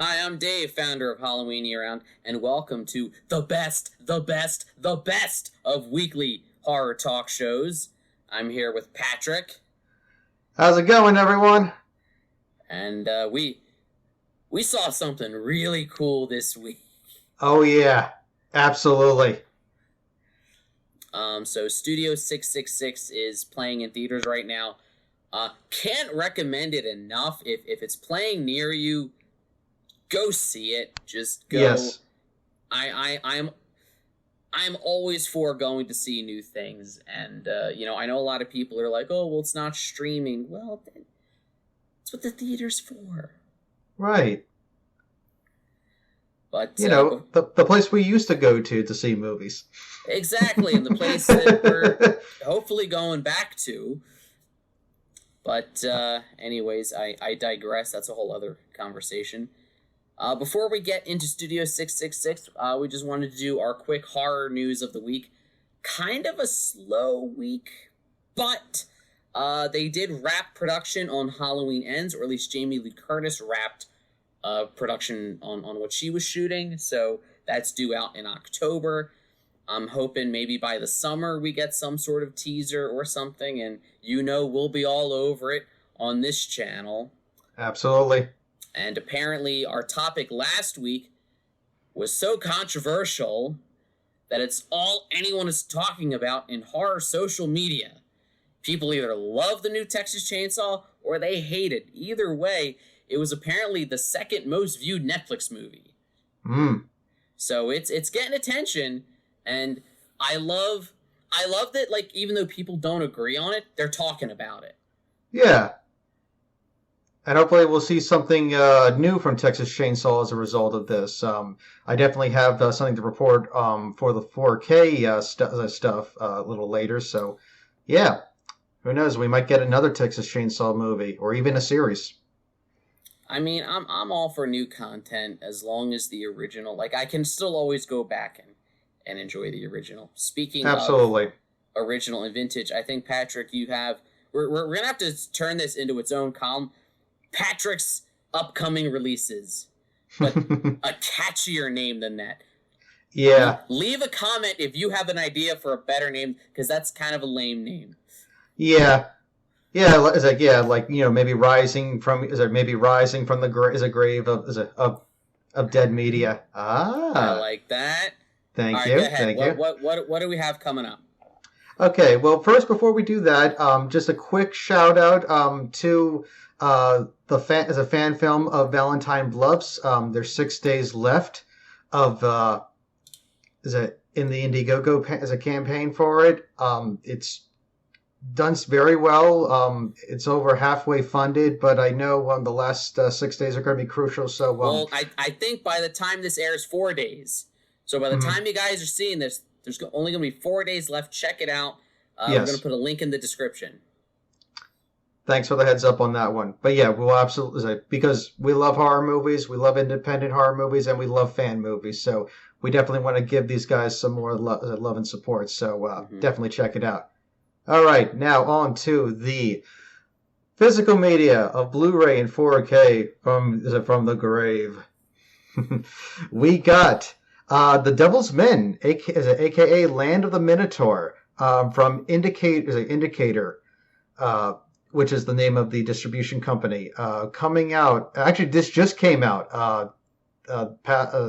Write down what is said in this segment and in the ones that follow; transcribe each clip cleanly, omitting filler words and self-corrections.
Hi, I'm Dave, founder of Halloween Year Round, and welcome to the best of weekly horror talk shows. I'm here with Patrick. How's it going, everyone? And we saw something really cool this week. Oh, yeah. Absolutely. So Studio 666 is playing in theaters right now. Can't recommend it enough. If it's playing near you, go see it. Just go. Yes. I'm always for going to see new things, and I know a lot of people are like, "Oh, well, it's not streaming." Well, that's what the theater's for, Right. But the place we used to go to see movies. Exactly, and the place that we're hopefully going back to. But anyways, I digress. That's a whole other conversation. Before we get into Studio 666, we just wanted to do our quick horror news of the week. Kind of a slow week, but they did wrap production on Halloween Ends, or at least Jamie Lee Curtis wrapped production on what she was shooting, so that's due out in October. I'm hoping maybe by the summer we get some sort of teaser or something, and we'll be all over it on this channel. Absolutely. And apparently our topic last week was so controversial that it's all anyone is talking about in horror social media. People either love the new Texas Chainsaw or they hate it. Either way, it was apparently the second most viewed Netflix movie. So it's getting attention, and I love that, like, even though people don't agree on it, they're talking about it. Yeah. And hopefully we'll see something new from Texas Chainsaw as a result of this. I definitely have something to report for the 4K stuff a little later. So, yeah, who knows? We might get another Texas Chainsaw movie or even a series. I mean, I'm all for new content as long as the original. Like, I can still always go back and enjoy the original. Speaking Absolutely. Of original and vintage, I think, Patrick, we're gonna have to turn this into its own column. Patrick's upcoming releases, but a catchier name than that. Yeah. Leave a comment if you have an idea for a better name, because that's kind of a lame name. Yeah. Yeah, it's like maybe rising from the grave of dead media. I like that. Thank All right, you. go ahead. Thank you. What do we have coming up? Okay, well, first before we do that, just a quick shout out to as a fan film of Valentine Bluffs. There's 6 days left of in the IndieGogo as a campaign for it. It's done very well. It's over halfway funded, but I know the last 6 days are going to be crucial. So, well, I think by the time this airs, 4 days. So by the time you guys are seeing this, there's only going to be 4 days left. Check it out. Yes. We're going to put a link in the description. Thanks for the heads up on that one. But yeah, we'll absolutely, because we love horror movies, we love independent horror movies, and we love fan movies. So we definitely want to give these guys some more love and support. So definitely check it out. All right, now on to the physical media of Blu-ray and 4K from the grave. We got The Devil's Men, aka Land of the Minotaur, from Indicator, which is the name of the distribution company, coming out. Actually, this just came out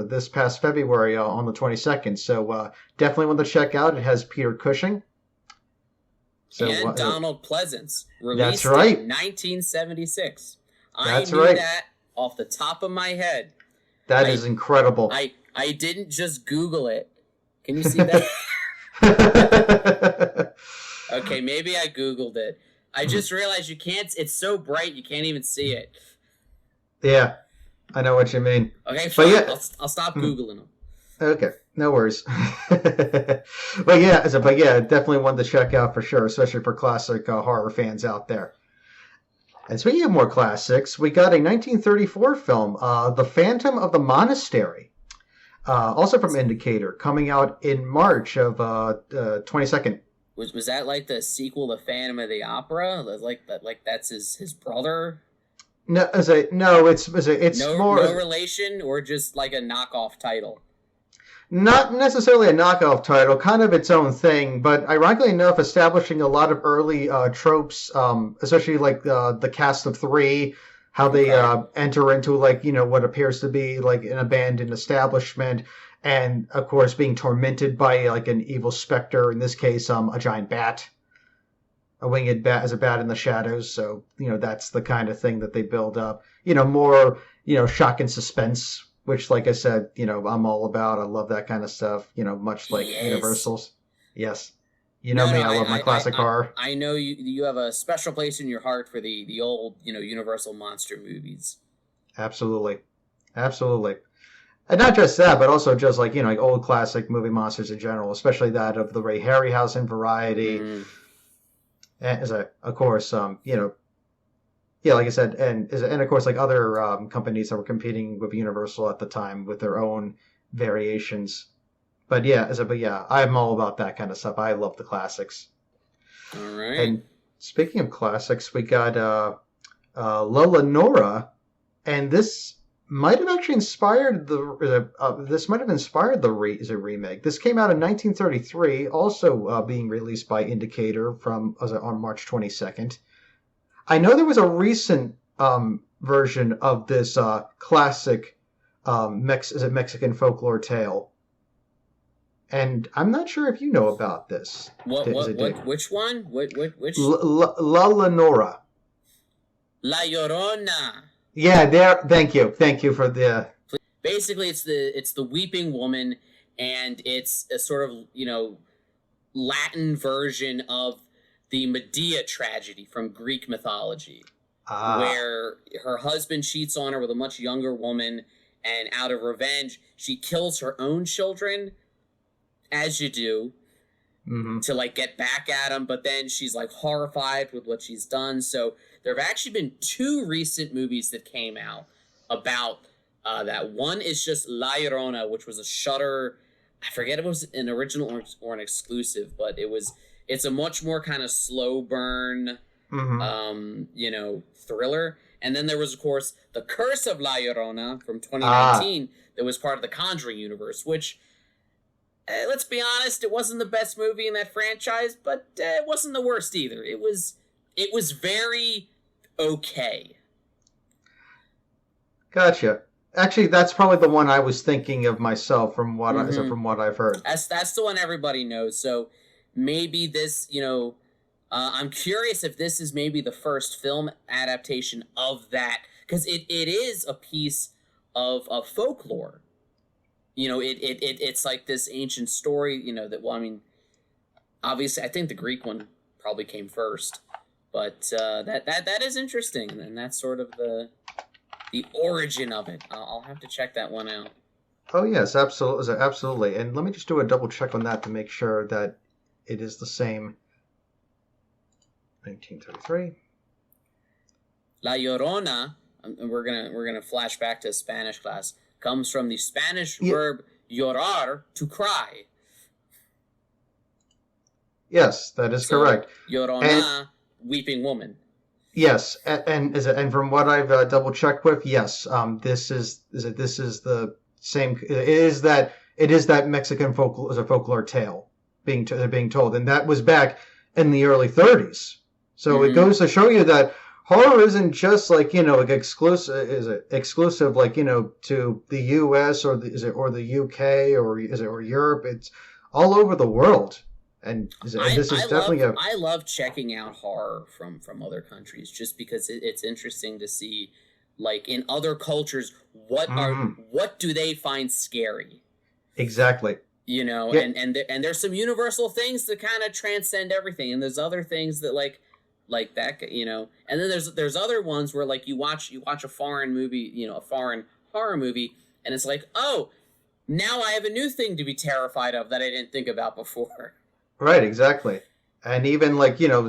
this past February on the 22nd. So definitely want to check out. It has Peter Cushing. So, and Donald Pleasance, released that's right. in 1976. That's I knew right. that off the top of my head. That is incredible. I didn't just Google it. Can you see that? Okay, maybe I Googled it. I just realized you can't. It's so bright you can't even see it. Yeah, I know what you mean. Okay, fine. Yeah. I'll stop Googling them. Okay, no worries. but yeah, definitely one to check out for sure, especially for classic horror fans out there. And speaking of more classics, we got a 1934 film, The Phantom of the Monastery, also from Indicator, coming out in March of 22nd. Was that like the sequel to Phantom of the Opera? Like that's his brother? No, no, it's more No relation, or just like a knockoff title. not necessarily a knockoff title, kind of its own thing, but ironically enough, establishing a lot of early tropes, especially like the cast of three, how they Okay. enter into like what appears to be like an abandoned establishment, and of course being tormented by like an evil specter. In this case, a giant bat, a winged bat, as a bat in the shadows. So that's the kind of thing that they build up. More shock and suspense, which, like I said, I'm all about. I love that kind of stuff. Much like Yes. Universal's. Yes, you know No, no, me. I love my classic horror. I know you have a special place in your heart for the old, Universal monster movies. Absolutely, absolutely. And not just that, but also just like old classic movie monsters in general, especially that of the Ray Harryhausen variety. Mm. And as a, of course, yeah, like I said, and of course, like other companies that were competing with Universal at the time with their own variations. But yeah, I'm all about that kind of stuff. I love the classics. All right. And speaking of classics, we got Lola Nora, and this might have actually inspired this might have inspired is a remake. This came out in 1933, also being released by Indicator on March 22nd. I know there was a recent version of this classic Mexican folklore tale, and I'm not sure if you know about this. Which one? Which? La Lenora. La Llorona. Yeah, there. Thank you for the. Basically, it's the weeping woman, and it's a sort of Latin version of the Medea tragedy from Greek mythology, where her husband cheats on her with a much younger woman, and out of revenge, she kills her own children, as you do, to like get back at him. But then she's like horrified with what she's done. So there have actually been two recent movies that came out about that. One is just La Llorona, which was a Shudder. I forget if it was an original or an exclusive, but it's a much more kind of slow burn, thriller. And then there was, of course, The Curse of La Llorona from 2019 that was part of the Conjuring universe, which, let's be honest, it wasn't the best movie in that franchise, but it wasn't the worst either. It was very okay. Gotcha. Actually, that's probably the one I was thinking of myself from what I've heard. That's the one everybody knows. So maybe this, I'm curious if this is maybe the first film adaptation of that, because it is a piece of folklore. It's like this ancient story, obviously I think the Greek one probably came first, but that is interesting, and that's sort of the origin of it. I'll have to check that one out. Oh yes, absolutely, absolutely. And let me just do a double check on that to make sure that it is the same. 1933. La Llorona, and we're gonna flash back to Spanish class, comes from the Spanish verb llorar, to cry. Yes, that is correct. Llorona, weeping woman. Yes, and from what I've double checked with, yes, this is the same. It is that Mexican folklore tale being told, and that was back in the early 30s. So it goes to show you that horror isn't just like exclusive like to the U.S. or the U.K. or Europe. It's all over the world. And this is definitely I love checking out horror from other countries, just because it's interesting to see, like, in other cultures, what do they find scary? Exactly. Yeah. And there's some universal things that kind of transcend everything, and there's other things that like that, and then there's other ones where like you watch a foreign movie, a foreign horror movie, and it's like, oh, now I have a new thing to be terrified of that I didn't think about before. Right, exactly. And even like, now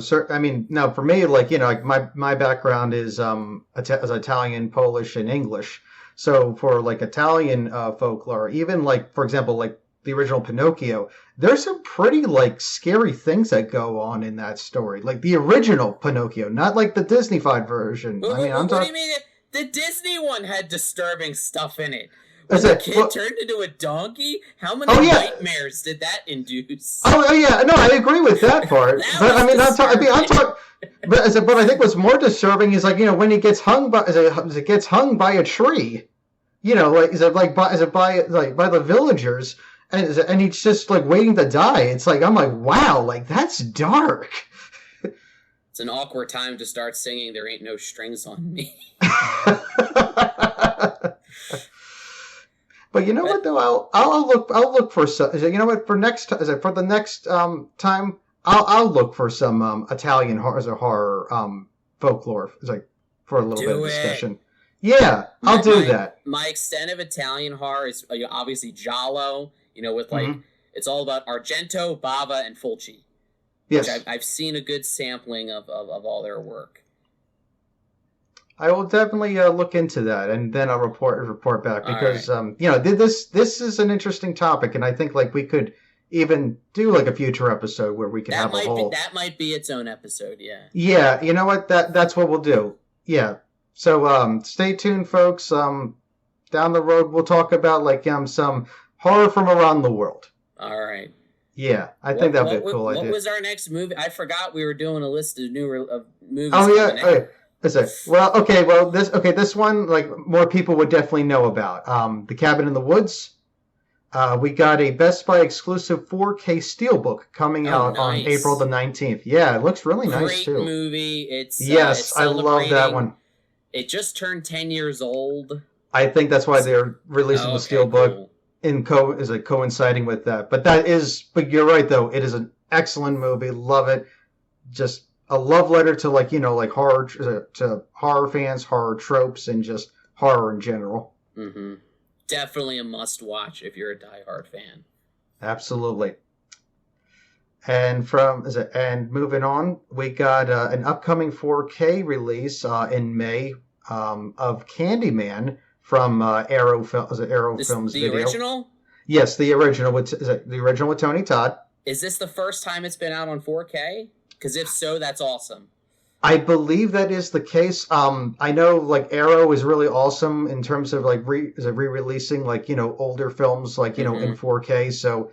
for me, like, like my background is as Italian, Polish, and English. So for like Italian folklore, even like, for example, like the original Pinocchio, there's some pretty like scary things that go on in that story. Like the original Pinocchio, not like the Disney-fied version. What, I mean, I'm what do talking. you mean? The Disney one had disturbing stuff in it. When the kid turned into a donkey, how many nightmares did that induce? Oh yeah, no, I agree with that part. But I mean, I'm talking. But I think what's more disturbing is like when he gets hung by a tree, by the villagers, and he's just like waiting to die. It's like I'm like, wow, like that's dark. It's an awkward time to start singing "There Ain't No Strings on Me." But you know what though, I'll look for some. You know what, for the next time I'll look for some Italian horror folklore for a little bit of discussion. Yeah, I'll do that. My extent of Italian horror is obviously giallo. With it's all about Argento, Bava, and Fulci. Yes, which I've seen a good sampling of all their work. I will definitely look into that, and then I'll report back because this is an interesting topic, and I think like we could even do like a future episode where we can have a whole. That might be its own episode, yeah. Yeah, you know what? That's what we'll do. Yeah. So stay tuned, folks. Down the road we'll talk about like some horror from around the world. All right. Yeah, I think that'd be a cool idea. What was our next movie? I forgot we were doing a list of movies. Oh yeah. Okay. This one, like, more people would definitely know about. The Cabin in the Woods. We got a Best Buy exclusive 4K Steelbook coming out on April the 19th. Yeah, it looks really nice, too. Great movie. It's I love that one. It just turned 10 years old. I think that's why they're releasing the Steelbook coinciding with that. But you're right, though. It is an excellent movie. Love it. Just a love letter to horror, to horror fans, horror tropes, and just horror in general. Mm-hmm. Definitely a must-watch if you're a diehard fan. Absolutely. And moving on, we got an upcoming 4K release in May of Candyman from Arrow Films video. The original? Yes, the original with Tony Todd. Is this the first time it's been out on 4K? Because if so, that's awesome. I believe that is the case. I know like Arrow is really awesome in terms of like re-releasing older films in 4K. So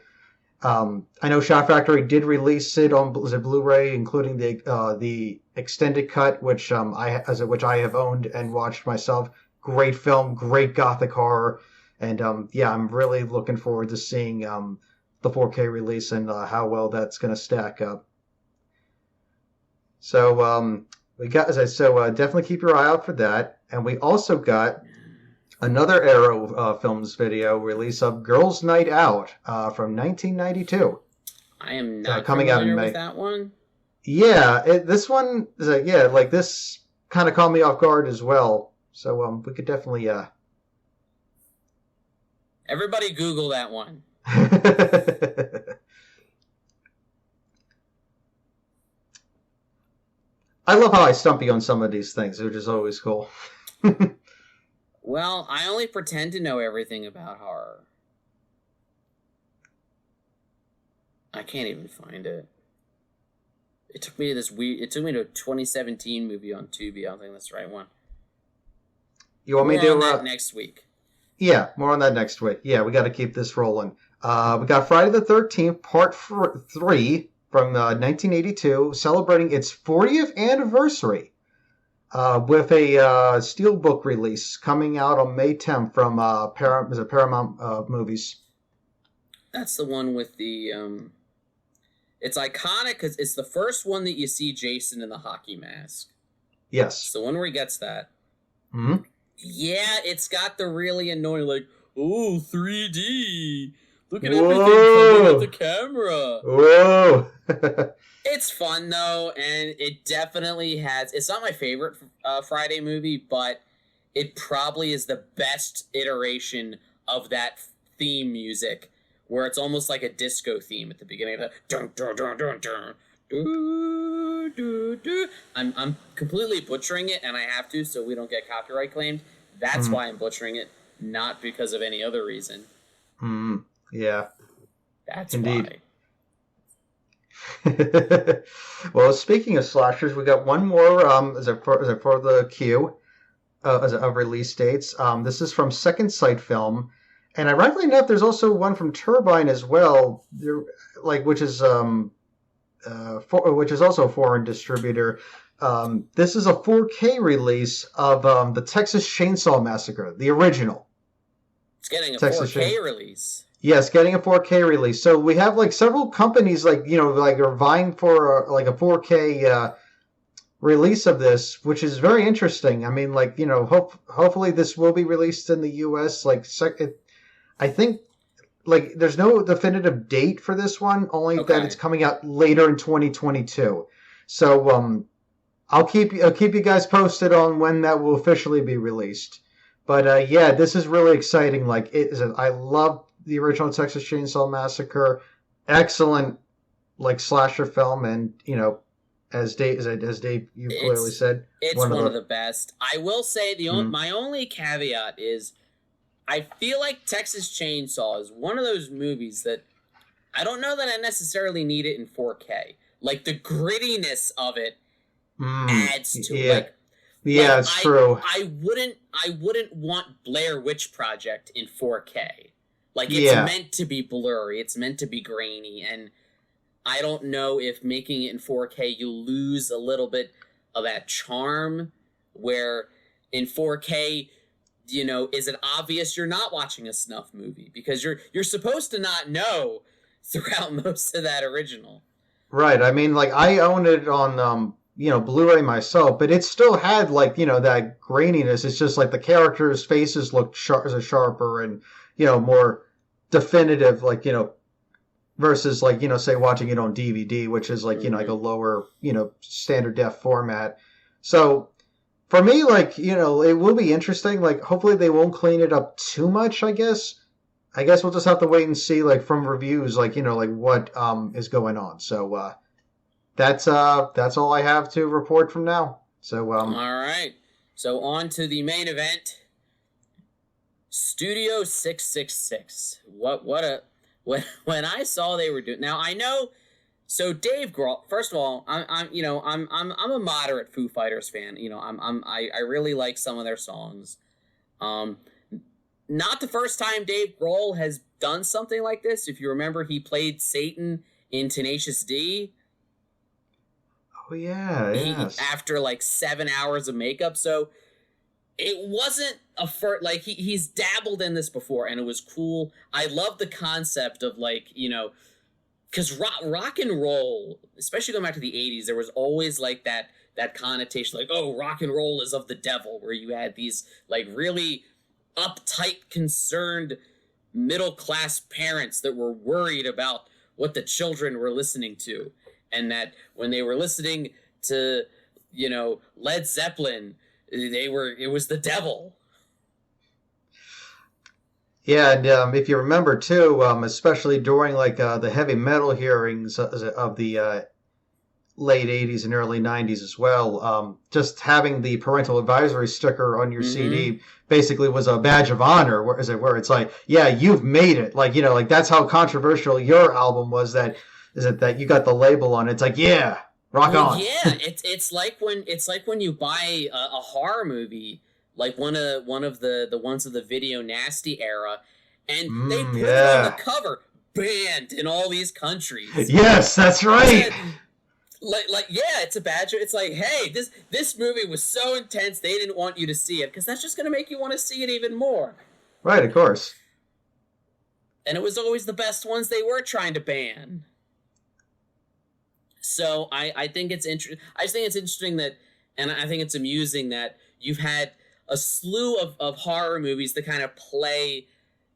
I know Shout Factory did release it on Blu-ray, including the extended cut, which I have owned and watched myself. Great film, great gothic horror, and I'm really looking forward to seeing the 4K release and how well that's going to stack up. So definitely keep your eye out for that. And we also got another Arrow Films video release of Girls' Night Out from 1992. I am not coming out in May. With that one. Yeah, this one is this kind of caught me off guard as well. So we could definitely everybody Google that one. I love how I stump you on some of these things, which is always cool. Well, I only pretend to know everything about horror. I can't even find it. It took me to a 2017 movie on Tubi. I don't think that's the right one. You want me to do that next week? Yeah, more on that next week. Yeah, we got to keep this rolling. We got Friday the 13th, Part 3. From 1982, celebrating its 40th anniversary with a steelbook release coming out on May 10th from Paramount Movies. That's the one with the... It's iconic because it's the first one that you see Jason in the hockey mask. Yes. It's the one where he gets that. Mm-hmm. Yeah, it's got the really annoying, 3D... Look at everything coming at the camera. Whoa. It's fun, though, and it definitely has... It's not my favorite Friday movie, but it probably is the best iteration of that theme music, where it's almost like a disco theme at the beginning. Dun, dun, dun, dun, dun, dun, dun, dun. I'm completely butchering it, and I have to, so we don't get copyright claimed. That's why I'm butchering it, not because of any other reason. Yeah. That's Indeed. why. Well, speaking of slashers, we got one more. Is it for the queue of release dates? This is from Second Sight Film, and ironically enough, there's also one from Turbine as well. There, like which is also a foreign distributor. This is a 4K release of the Texas Chainsaw Massacre, the original. It's getting a Texas 4K release. Yes, getting a 4K release. So we have like several companies like are vying for like a 4K release of this, which is very interesting. I mean, like hopefully this will be released in the U.S. I think like there's no definitive date for this one, only that it's coming out later in 2022. So I'll keep you guys posted on when that will officially be released. But yeah, this is really exciting. Like I love the original Texas Chainsaw Massacre. Excellent, like slasher film, and as Dave you clearly said, it's one of the best. I will say my only caveat is I feel like Texas Chainsaw is one of those movies that I don't know that I necessarily need it in 4K. Like the grittiness of it adds to it. Yeah, it's true. I wouldn't want Blair Witch Project in 4K. Like, it's meant to be blurry, it's meant to be grainy, and I don't know if making it in 4K, you lose a little bit of that charm, where in 4K, is it obvious you're not watching a snuff movie? Because you're supposed to not know throughout most of that original. Right, I mean, like, I owned it on, Blu-ray myself, but it still had, like, that graininess. It's just, like, the characters' faces looked sharper and, more definitive, like, versus, like, say watching it on DVD, which is, like, like a lower, standard def format. So, for me, like, it will be interesting. Like, hopefully they won't clean it up too much, I guess. I guess we'll just have to wait and see, like, from reviews, like, like what is going on. So, that's all I have to report from now. So, all right. So, on to the main event. Studio 666. When I saw they were doing, now I know, so Dave Grohl. First of all, I'm a moderate Foo Fighters fan. I really like some of their songs. Not the first time Dave Grohl has done something like this. If you remember, he played Satan in Tenacious D. Oh yeah, after like 7 hours of makeup, so. It wasn't a first, like, he's dabbled in this before, and it was cool. I love the concept of, like, because rock and roll, especially going back to the 80s, there was always, like, that connotation, like, oh, rock and roll is of the devil, where you had these, like, really uptight, concerned, middle-class parents that were worried about what the children were listening to, and that when they were listening to, Led Zeppelin, it was the devil. Yeah, and if you remember too, especially during like the heavy metal hearings of the late 80s and early 90s as well, just having the parental advisory sticker on your CD basically was a badge of honor, where it's like, yeah, you've made it. Like, like that's how controversial your album was, that you got the label on it. It's like, yeah. Rock on. Yeah, it's like when you buy a horror movie, like one of the ones of the Video Nasty era, and they put it on the cover, banned in all these countries. Yes, that's right. And, it's a badge. It's like, hey, this movie was so intense they didn't want you to see it, because that's just going to make you want to see it even more. Right, of course. And it was always the best ones they were trying to ban. So I think it's interesting. I just think it's interesting that, and I think it's amusing that you've had a slew of horror movies that kind of play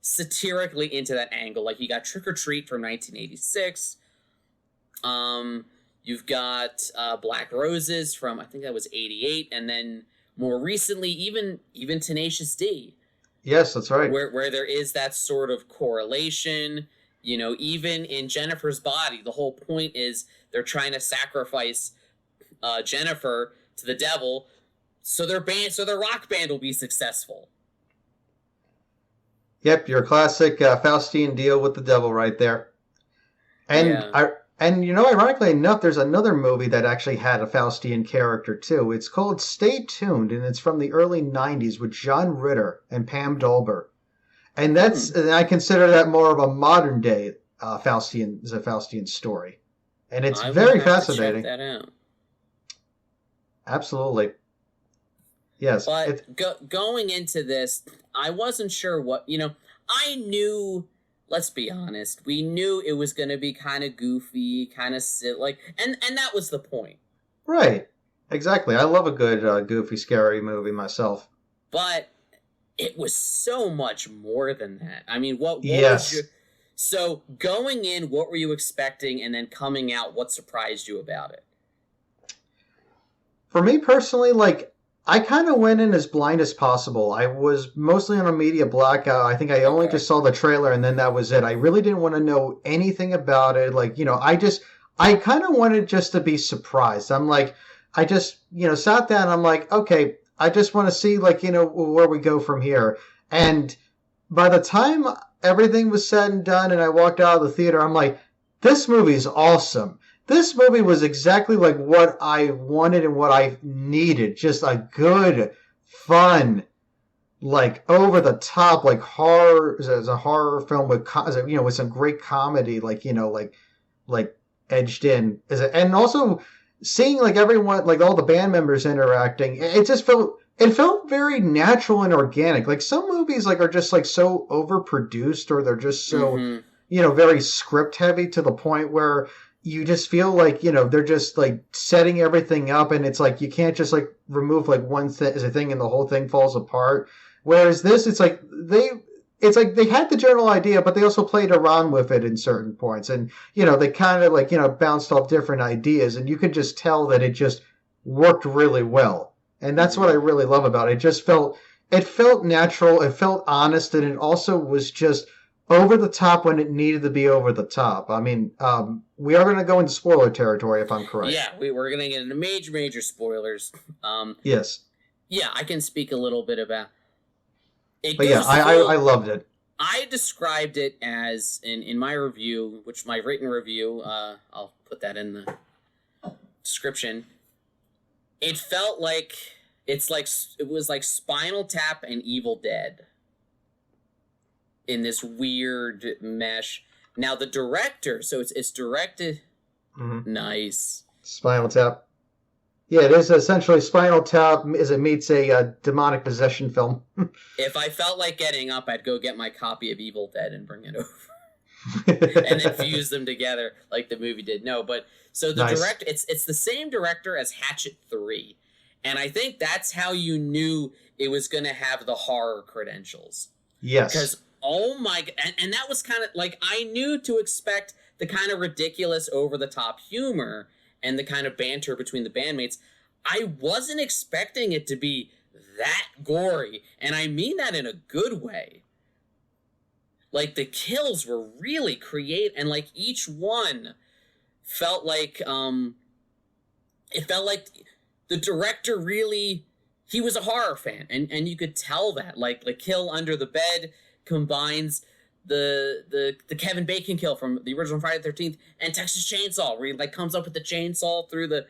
satirically into that angle. Like, you got Trick or Treat from 1986. You've got Black Roses from, I think that was 88, and then more recently, even Tenacious D. Yes, that's right. Where there is that sort of correlation. Even in Jennifer's Body, the whole point is they're trying to sacrifice Jennifer to the devil, so their rock band will be successful. Yep, your classic Faustian deal with the devil right there. And Yeah. ironically enough, there's another movie that actually had a Faustian character too. It's called Stay Tuned, and it's from the early '90s with John Ritter and Pam Dolber. And Hmm. I consider that more of a modern day Faustian story, and it's I will very have to check fascinating. that out. Absolutely, yes. But going into this, I wasn't sure what, I knew, let's be honest, we knew it was going to be kind of goofy, kind of silly, and that was the point. Right, exactly. I love a good goofy, scary movie myself. But it was so much more than that. I mean, what was your Yes, so going in, what were you expecting, and then coming out, what surprised you about it? for me personally, like I kind of went in as blind as possible. I was mostly on a media blackout. I think I only Okay. just saw the trailer and then that was it. I really didn't want to know anything about it. Like, I kind of wanted just to be surprised. I'm like, I just, sat down. I'm like, okay, I just want to see, like, where we go from here. And by the time everything was said and done and I walked out of the theater, I'm like, this movie's awesome. This movie was exactly like what I wanted and what I needed. Just a good, fun, like over the top, like horror. As a horror film with, with some great comedy, like edged in. And also seeing like everyone, like all the band members interacting. It felt very natural and organic. Like some movies, like are just like so overproduced, or they're just so, Mm-hmm. very script heavy to the point where you just feel like they're just like setting everything up, and it's like you can't just like remove like one thing and the whole thing falls apart. Whereas this, it's like they had the general idea, but they also played around with it in certain points, and they kind of like bounced off different ideas, and you could just tell that it just worked really well, and that's what I Mm-hmm. really love about it. It felt natural, it felt honest, and it also was just over the top when it needed to be over the top. I mean, we are going to go into spoiler territory if I'm correct. Yeah, we're gonna get into major spoilers. Um, Yes, yeah, I can speak a little bit about. It but yeah, goes I full. loved it. I described it as in my review, which my written review, I'll put that in the description. It felt like it was like Spinal Tap and Evil Dead in this weird mesh. Now the director, so it's directed Hmm. nice. Spinal Tap. Yeah, it is essentially Spinal Tap as it meets a demonic possession film. If I felt like getting up, I'd go get my copy of Evil Dead and bring it over and then fuse them together like the movie did. No, but so the Nice. director, it's the same director as Hatchet 3. And I think that's how you knew it was going to have the horror credentials. Yes. Because oh my, and that was kind of like, I knew to expect the kind of ridiculous over the top humor and the kind of banter between the bandmates. I wasn't expecting it to be that gory, and I mean that in a good way. Like the kills were really creative, and like each one felt like it felt like the director really, he was a horror fan, and you could tell that. Like the kill under the bed combines the Kevin Bacon kill from the original Friday the 13th and Texas Chainsaw, where he like comes up with the chainsaw through the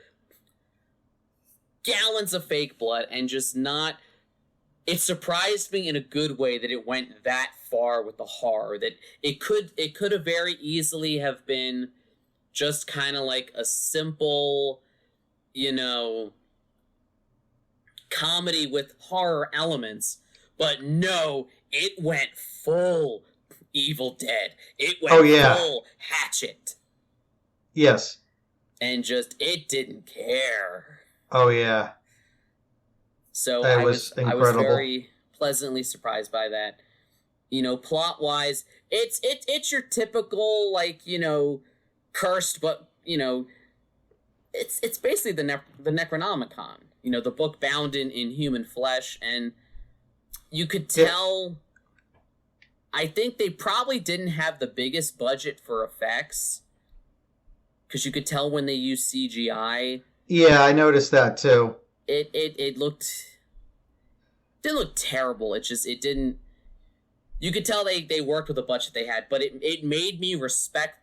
gallons of fake blood, and just not, it surprised me in a good way that it went that far with the horror, that it could have very easily have been just kind of like a simple, you know, comedy with horror elements. But no, it went full Evil Dead. It Oh went yeah. full Hatchet. Yes. And just, it didn't care. Oh yeah. So It I was was incredible. very pleasantly surprised by that. Plot wise, it's your typical, like, cursed, but it's basically the Necronomicon. The book bound in human flesh, and you could Yeah. tell. I think they probably didn't have the biggest budget for effects, because you could tell when they used CGI, Yeah, I noticed that too. it didn't look terrible. It didn't. You could tell they worked with the budget they had, but it made me respect.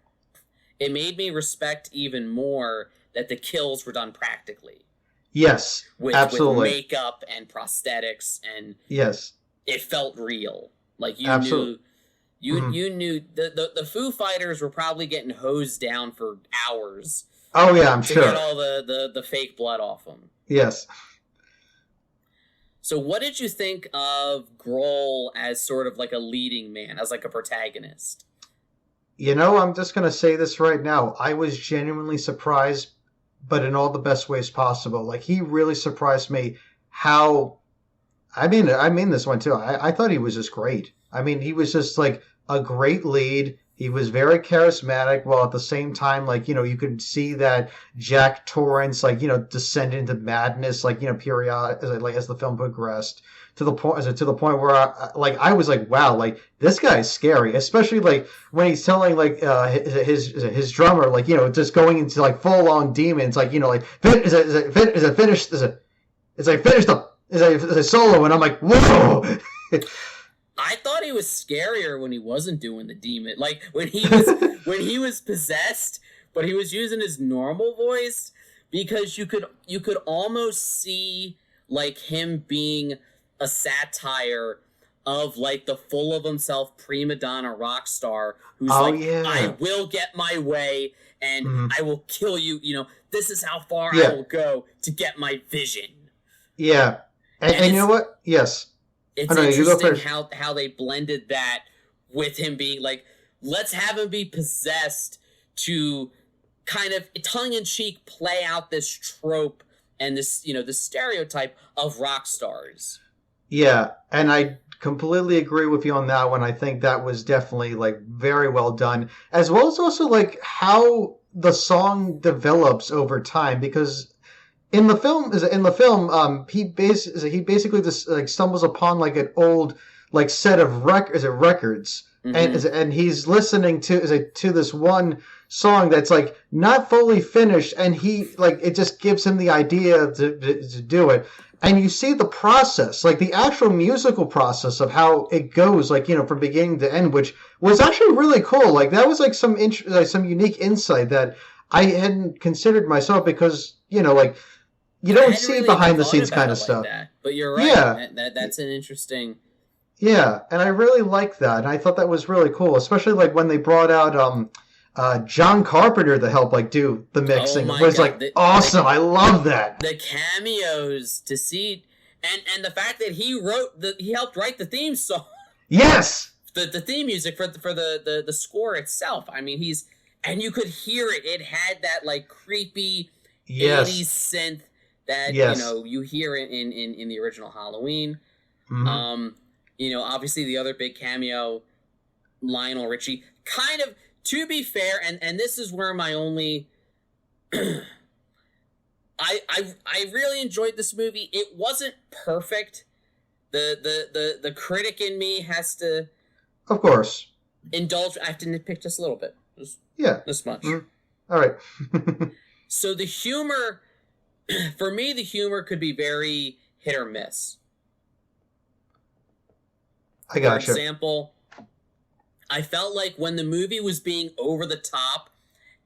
it made me respect even more that the kills were done practically. Yes, absolutely. With makeup and prosthetics, and yes, it felt real. Like you absolutely. knew, you knew the Foo Fighters were probably getting hosed down for hours. Oh yeah, I'm sure. To get all the fake blood off them. Yes. So what did you think of Grohl as sort of like a leading man, as like a protagonist? You know, I'm just going to say this right now. I was genuinely surprised, but in all the best ways possible. Like, he really surprised me how... I mean this one, too. I thought he was just great. I mean, he was just, like, a great lead. He was very charismatic, while at the same time, like, you know, you could see that Jack Torrance, like, you know, descended into madness, like, you know, period as the film progressed, to the point where I was like, wow, like, this guy's scary, especially like when he's telling like his drummer, like, you know, just going into like full on demons, like, you know, like, is it finished? Is it finished up? Is it solo? And I'm like, whoa. I thought he was scarier when he wasn't doing the demon. Like when he was possessed, but he was using his normal voice, because you could almost see like him being a satire of like the full of himself prima donna rock star who's I will get my way and I will kill you. You know, this is how far I will go to get my vision. Yeah. And you know what? Yes. It's interesting how they blended that with him being like, let's have him be possessed to kind of tongue-in-cheek play out this trope and this, you know, the stereotype of rock stars. Yeah, and I completely agree with you on that one. I think that was definitely like very well done, as well as also like how the song develops over time, because in the film, he basically just like stumbles upon like an old like set of records, and he's listening to this one song that's like not fully finished, and he like it just gives him the idea to do it, and you see the process, like the actual musical process of how it goes, like, you know, from beginning to end, which was actually really cool. Like that was like some unique insight that I hadn't considered myself, because, you know, like, you don't see really behind the scenes kind of stuff. That. But you're right. Yeah. That's an interesting... Yeah, and I really like that. And I thought that was really cool, especially like when they brought out John Carpenter to help like do the mixing. It was like awesome. I love that. The cameos to see, and the fact that he helped write the theme song. Yes. The theme music for the score itself. I mean, and you could hear it. It had that like creepy 80s synth that you know you hear it in the original Halloween. You know, obviously the other big cameo, Lionel Richie. Kind of, to be fair, and this is where my only I really enjoyed this movie. It wasn't perfect. The critic in me has to, of course, indulge. I have to nitpick just a little bit. This much. All right. So the humor, for me, the humor could be very hit or miss. I gotcha. For example, I felt like when the movie was being over the top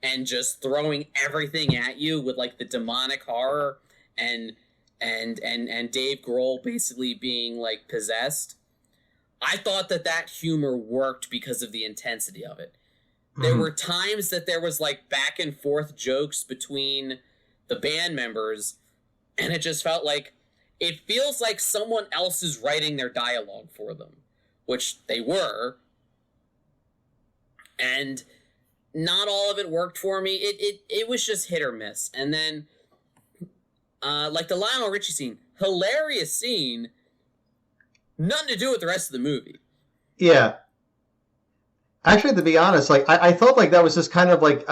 and just throwing everything at you with like the demonic horror and Dave Grohl basically being like possessed, I thought that humor worked because of the intensity of it. There were times that there was like back and forth jokes between the band members, and it just felt like it feels like someone else is writing their dialogue for them, which they were. And not all of it worked for me. It was just hit or miss. And then, like the Lionel Richie scene, hilarious scene, nothing to do with the rest of the movie. Yeah. Actually, to be honest, like I thought like that was just kind of like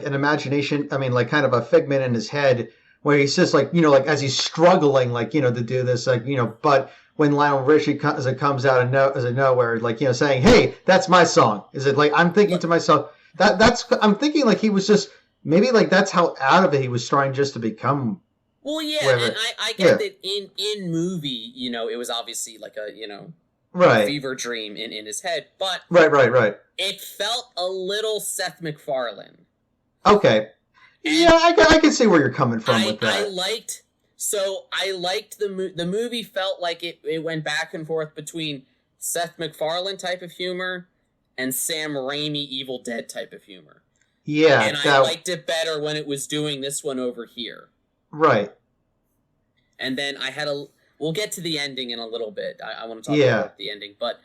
an imagination. I mean, like kind of a figment in his head where he's just like, you know, like as he's struggling, like, you know, to do this, like, you know, but when Lionel Richie comes out of nowhere, like, you know, saying, "Hey, that's my song." Is it like I'm thinking to myself I'm thinking like he was just maybe like that's how out of it he was trying just to become. Well, yeah, and I get that in movie, you know, it was obviously like a, you know, fever dream in his head, but right. It felt a little Seth MacFarlane. Okay. And Yeah, I can see where you're coming from with that. I liked the movie felt like it went back and forth between Seth MacFarlane type of humor and Sam Raimi Evil Dead type of humor. Yeah. And I liked it better when it was doing this one over here. Right. And then we'll get to the ending in a little bit. I want to talk about the ending. But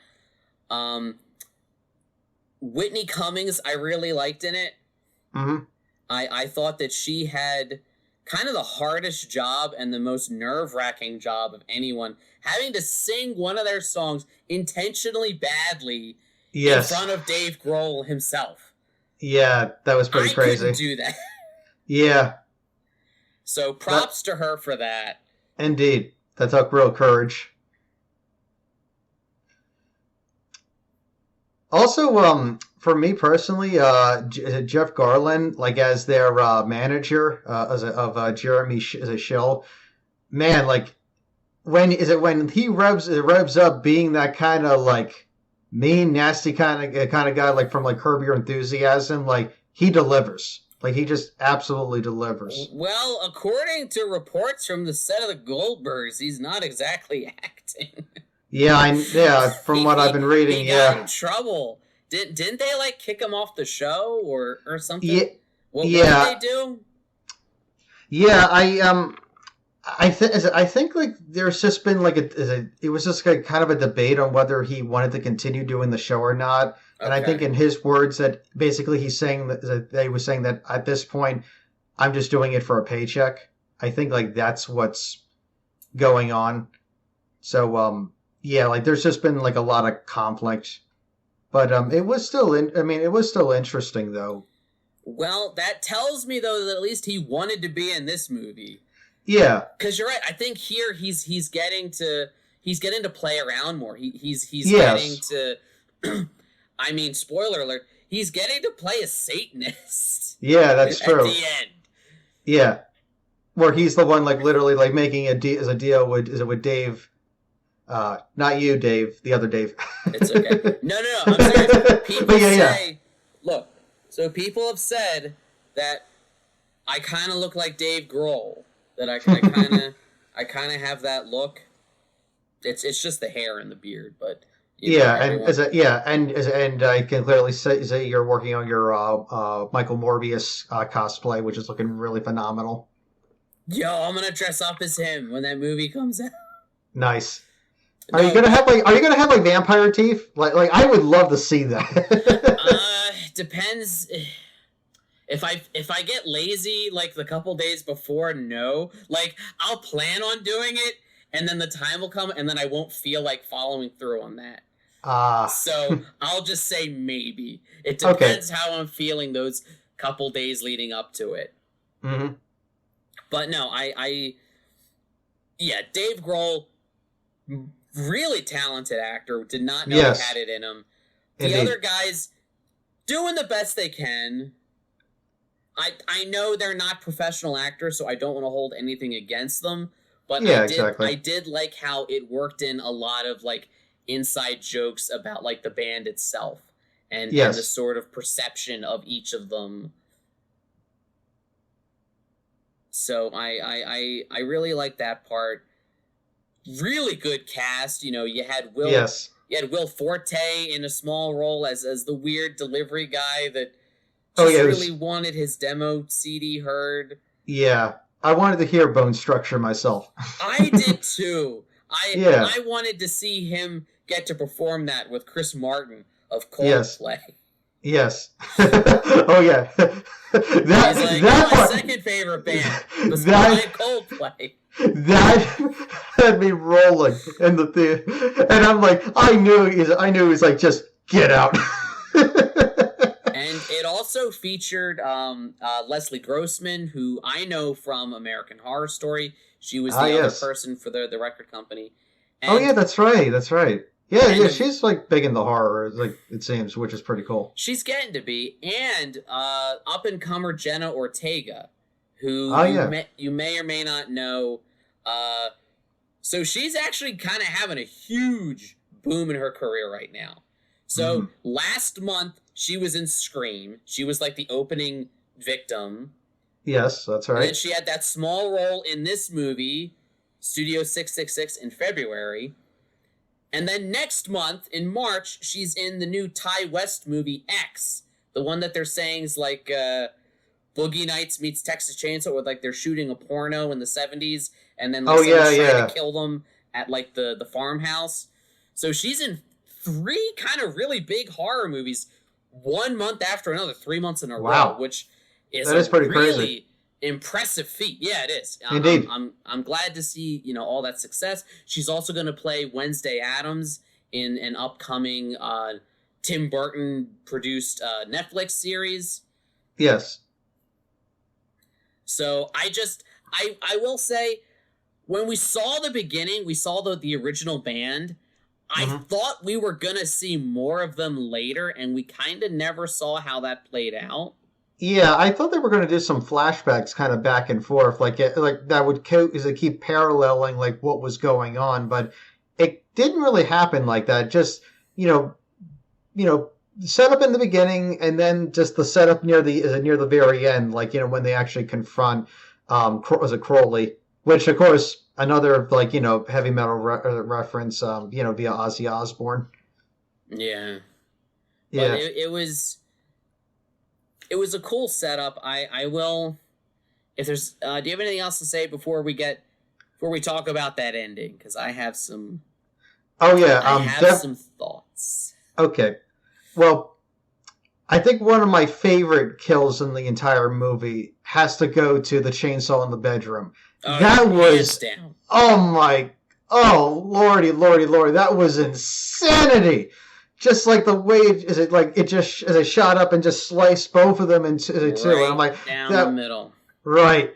Whitney Cummings, I really liked in it. Mm-hmm. I thought that she had kind of the hardest job and the most nerve-wracking job of anyone, having to sing one of their songs intentionally badly in front of Dave Grohl himself. Yeah, that was pretty crazy. I couldn't do that. Yeah. So props to her for that. Indeed. That took real courage. Also, for me personally, Jeff Garlin, like as their manager of Jeremy Schill, man, like when he revs up being that kind of like mean, nasty kind of guy, like from like Curb Your Enthusiasm, like he delivers. Like he just absolutely delivers. Well, according to reports from the set of the Goldbergs, he's not exactly acting. Yeah, from what I've been reading, he got in trouble. Didn't they like kick him off the show or something? Yeah. What did they do? Yeah, I think like there's just been like it was just like kind of a debate on whether he wanted to continue doing the show or not. And I think in his words that basically he's saying that they were saying that at this point I'm just doing it for a paycheck. I think like that's what's going on. So yeah, like there's just been like a lot of conflict. But it was still it was still interesting though. Well, that tells me though that at least he wanted to be in this movie. Yeah. Cuz you're right. I think here he's getting to play around more. He's getting to I mean, spoiler alert, he's getting to play a Satanist. Yeah, that's true. At the end. Yeah. Where he's the one like literally like making a deal with Dave. Not you, Dave. The other Dave. It's okay. No. I'm serious. People say, look. So people have said that I kind of look like Dave Grohl. That I kind of have that look. It's just the hair and the beard, but and I can clearly say you're working on your Michael Morbius cosplay, which is looking really phenomenal. Yo, I'm gonna dress up as him when that movie comes out. Nice. Are you gonna have like vampire teeth? Like I would love to see that. Depends. If I get lazy like the couple days before, no. Like I'll plan on doing it, and then the time will come, and then I won't feel like following through on that. So I'll just say maybe. It depends how I'm feeling those couple days leading up to it. Mm-hmm. But no, Dave Grohl, really talented actor. Did not know he had it in him. The other guys doing the best they can. I know they're not professional actors, so I don't want to hold anything against them. But I did like how it worked in a lot of like inside jokes about like the band itself and the sort of perception of each of them. So I really like that part. Really good cast. You know, you had Will Forte in a small role as the weird delivery guy that really wanted his demo CD heard. Yeah. I wanted to hear Bone Structure myself. I did too. I wanted to see him get to perform that with Chris Martin of Coldplay. Yes. Oh yeah. That my second favorite band was Coldplay. That had me rolling in the theater, and I'm like, I knew he's like, just get out. And it also featured Leslie Grossman, who I know from American Horror Story. She was the other person for the record company. And that's right. Yeah, she's like big in the horror, like it seems, which is pretty cool. She's getting to be, and up and comer Jenna Ortega, who you may or may not know. So she's actually kind of having a huge boom in her career right now. So last month she was in Scream. She was like the opening victim. Yes, that's right. And then she had that small role in this movie, Studio 666, in February. And then next month, in March, she's in the new Ty West movie, X. The one that they're saying is like Boogie Nights meets Texas Chainsaw, where like they're shooting a porno in the 70s, and then like someone's trying to kill them at like the farmhouse. So she's in 3 kind of really big horror movies, 1 month after another, 3 months in a row, which is pretty really crazy. Impressive feat. Yeah, it is. Indeed. I'm glad to see, all that success. She's also going to play Wednesday Addams in an upcoming Tim Burton produced Netflix series. Yes. So I will say, when we saw the beginning, we saw the original band. I thought we were going to see more of them later, and we kind of never saw how that played out. Yeah, I thought they were going to do some flashbacks kind of back and forth, like that would keep paralleling like what was going on, but it didn't really happen like that. Just, set up in the beginning, and then just the setup near the very end, like, when they actually confront Crowley, which of course another like heavy metal reference, via Ozzy Osbourne. Yeah, yeah. But it was a cool setup. I will. If there's, do you have anything else to say before we talk about that ending? Because I have some. Oh yeah, I have some thoughts. Okay. Well, I think one of my favorite kills in the entire movie has to go to the chainsaw in the bedroom. That was, down. Lordy, that was insanity. Just like the way it shot up and just sliced both of them into two. And I'm like, down the middle. Right.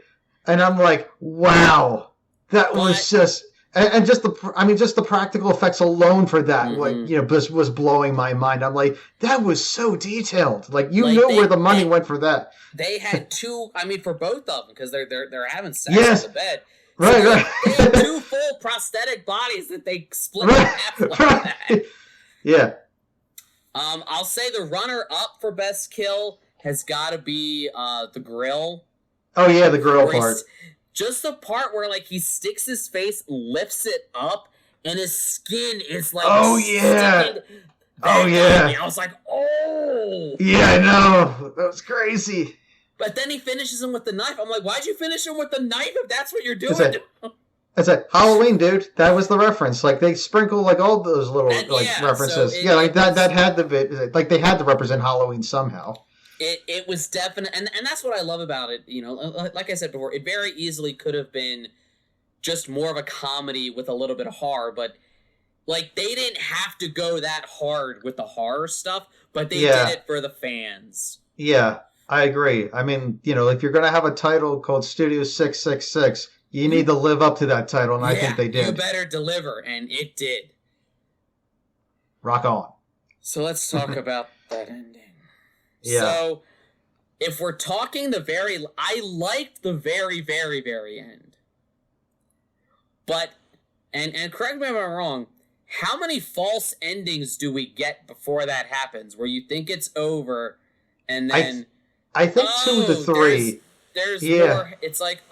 And I'm like, wow, that was just. And just the practical effects alone for that, was blowing my mind. I'm like, that was so detailed. Like, knew where the money went for that. They had 2. For both of them, because they're having sex in the bed. So right. They had 2 full prosthetic bodies that they split in half like that. Yeah. I'll say the runner-up for best kill has got to be the grill. Oh yeah, the grill part. Just the part where, like, he sticks his face, lifts it up, and his skin is, like, sticking. Oh, yeah. I was like, oh! Yeah, I know. That was crazy. But then he finishes him with the knife. I'm like, why'd you finish him with the knife if that's what you're doing? It's a Halloween, dude. That was the reference. Like, they sprinkle, like, all those little, references. So that had to, like, they had to represent Halloween somehow. It was definite, and that's what I love about it. Like I said before, it very easily could have been just more of a comedy with a little bit of horror, but like they didn't have to go that hard with the horror stuff, but they did it for the fans. Yeah, I agree. If you're gonna have a title called Studio 666, you need to live up to that title, and I think they did. You better deliver, and it did. Rock on. So let's talk about that ending. Yeah. So, if we're talking I liked the very, very, very end. But, and correct me if I'm wrong, how many false endings do we get before that happens, where you think it's over, and then... I think 2 to 3. There's more. It's like,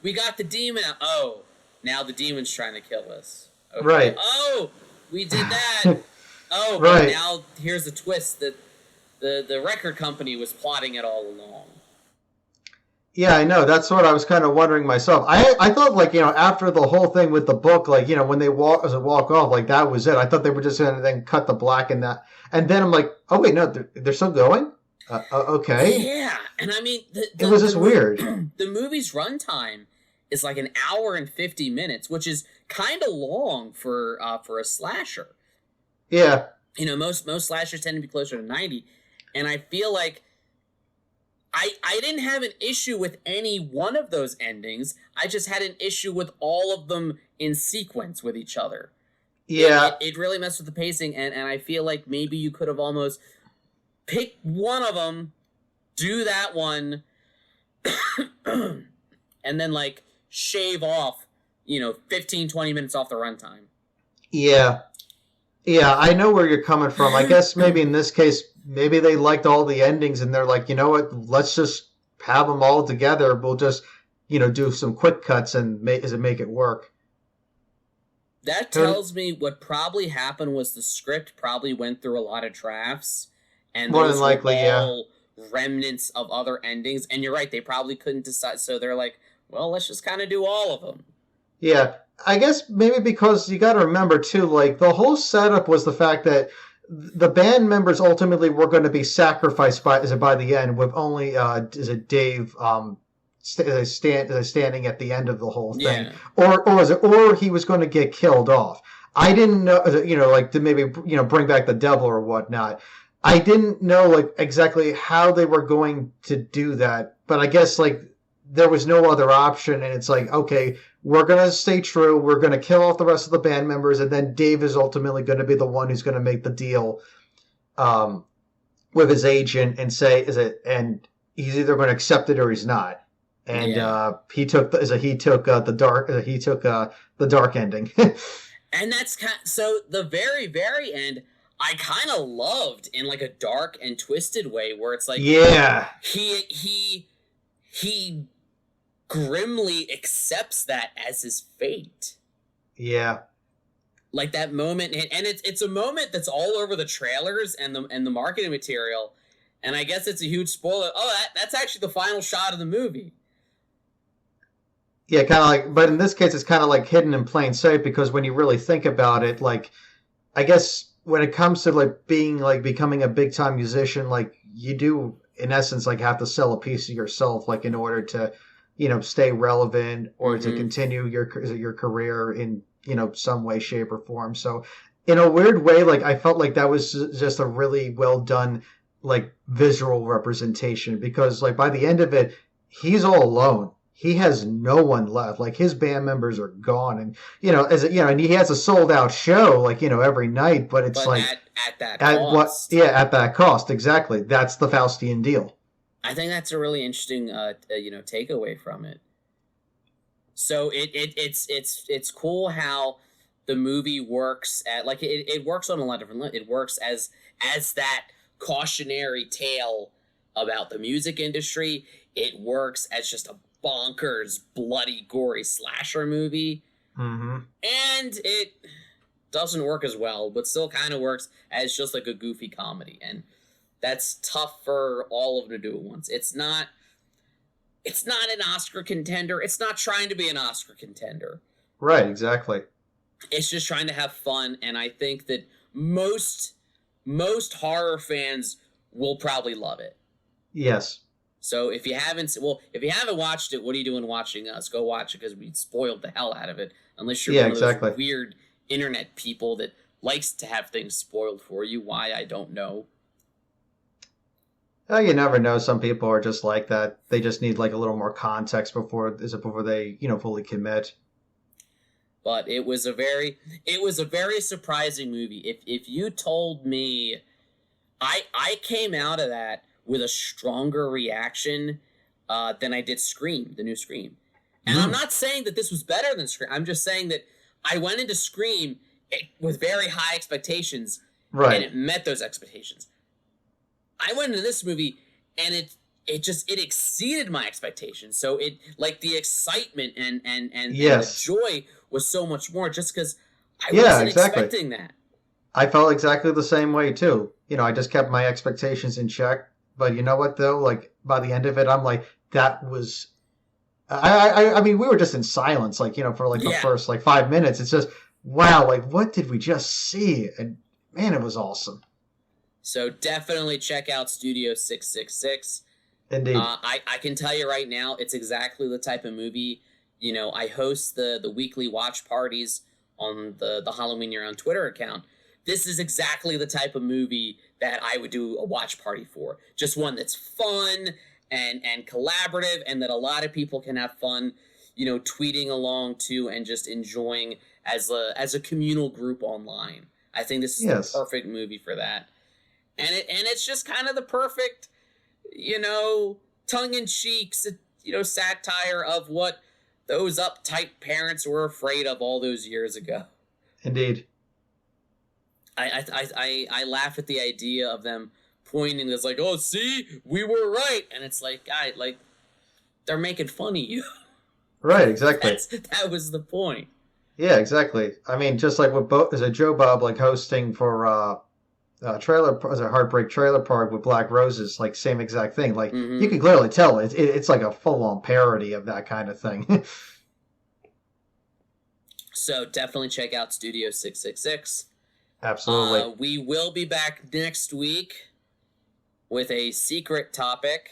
we got the demon out. Oh, now the demon's trying to kill us. Okay. Right. Oh, we did that. But now here's the twist that the record company was plotting it all along. Yeah, I know. That's what I was kind of wondering myself. I thought, like, after the whole thing with the book, like, when they walk off, like, that was it. I thought they were just going to then cut the black in that. And then I'm like, oh, wait, no, they're still going? Okay. Yeah, and it was just weird. The movie's runtime is like 1 hour and 50 minutes, which is kind of long for a slasher. Yeah. Most slashers tend to be closer to 90. And I feel like I didn't have an issue with any one of those endings. I just had an issue with all of them in sequence with each other. Yeah. It really messed with the pacing, and I feel like maybe you could have almost picked one of them, do that one, and then, like, shave off, 15, 20 minutes off the runtime. Yeah. Yeah, I know where you're coming from. I guess maybe in this case, maybe they liked all the endings and they're like, you know what, let's just have them all together. We'll just, do some quick cuts and make it work. That tells me what probably happened was the script probably went through a lot of drafts, and More those than likely, were all remnants of other endings. And you're right, they probably couldn't decide, so they're like, well, let's just kind of do all of them. Yeah, I guess maybe because you got to remember too, like the whole setup was the fact that the band members ultimately were going to be sacrificed by the end, with only is it Dave standing at the end of the whole thing, Yeah. or he was going to get killed off. I didn't know, like to maybe bring back the devil or whatnot. I didn't know like exactly how they were going to do that, but I guess like there was no other option, and it's like, okay, we're gonna stay true. We're gonna kill off the rest of the band members, and then Dave is ultimately going to be the one who's going to make the deal with his agent and say, and he's either going to accept it or he's not. And he took the dark ending. And that's so the very, very end, I kind of loved in like a dark and twisted way, where it's like, he grimly accepts that as his fate. Yeah. Like that moment, and it's a moment that's all over the trailers and the marketing material, and I guess it's a huge spoiler. Oh, that's actually the final shot of the movie. Yeah, kind of like, but in this case, it's kind of like hidden in plain sight, because when you really think about it, like, I guess when it comes to like becoming a big time musician, like you do in essence like have to sell a piece of yourself, like in order to, stay relevant or to continue your career in, some way, shape, or form. So in a weird way, like I felt like that was just a really well done like visual representation, because like by the end of it, he's all alone. He has no one left. Like his band members are gone, and and he has a sold out show like every night. But it's like at that cost. At that cost, exactly. That's the Faustian deal. I think that's a really interesting takeaway from it. So it's cool how the movie works at like it works on a lot of different. It works as that cautionary tale about the music industry. It works as just a bonkers, bloody, gory slasher movie. Mm-hmm. And it doesn't work as well, but still kind of works as just like a goofy comedy. And that's tough for all of them to do at once. It's not an Oscar contender. It's not trying to be an Oscar contender. Right, exactly. It's just trying to have fun, and I think that most horror fans will probably love it. Yes. So if you haven't watched it, what are you doing watching us? Go watch it, because we spoiled the hell out of it. Unless you're one of those weird internet people that likes to have things spoiled for you. Why, I don't know. You never know. Some people are just like that. They just need like a little more context before they fully commit. But it was a very surprising movie. If you told me, I came out of that with a stronger reaction than I did Scream, the new Scream. And I'm not saying that this was better than Scream. I'm just saying that I went into Scream with very high expectations, right, and it met those expectations. I went into this movie, and it exceeded my expectations. So it, like, the excitement and the joy was so much more, just because I wasn't expecting that. I felt exactly the same way too. I just kept my expectations in check. But you know what though? Like by the end of it, I'm like, that was. I mean, we were just in silence, like for like the first like 5 minutes. It's just wow, like what did we just see? And man, it was awesome. So definitely check out Studio 666. Indeed. I can tell you right now, it's exactly the type of movie. I host the weekly watch parties on the Halloween Year on Twitter account. This is exactly the type of movie that I would do a watch party for. Just one that's fun and collaborative, and that a lot of people can have fun, tweeting along to and just enjoying as a communal group online. I think this is the perfect movie for that. And it's just kind of the perfect, tongue-in-cheek, satire of what those uptight parents were afraid of all those years ago. Indeed. I laugh at the idea of them pointing this like, oh, see, we were right. And it's like, guys, like, they're making fun of you. Right, exactly. That was the point. Yeah, exactly. I mean, just like with there's a Joe Bob like hosting for as a Heartbreak Trailer Park with Black Roses, like same exact thing. Like you can clearly tell it's like a full on parody of that kind of thing. So definitely check out Studio 666. Absolutely. We will be back next week with a secret topic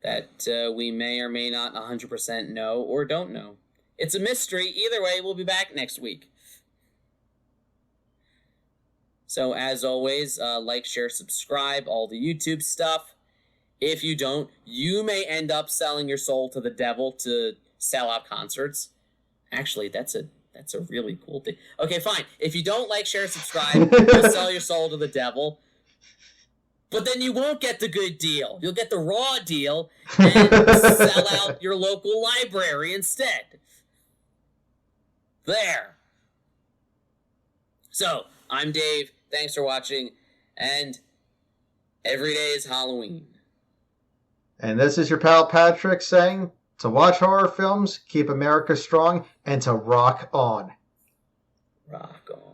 that we may or may not 100% know or don't know. It's a mystery. Either way, we'll be back next week. So as always, like, share, subscribe, all the YouTube stuff. If you don't, you may end up selling your soul to the devil to sell out concerts. Actually, that's a really cool thing. Okay, fine. If you don't like, share, subscribe, you'll sell your soul to the devil. But then you won't get the good deal. You'll get the raw deal and sell out your local library instead. There. So, I'm Dave. Thanks for watching. And every day is Halloween. And this is your pal Patrick saying to watch horror films, keep America strong, and to rock on. Rock on.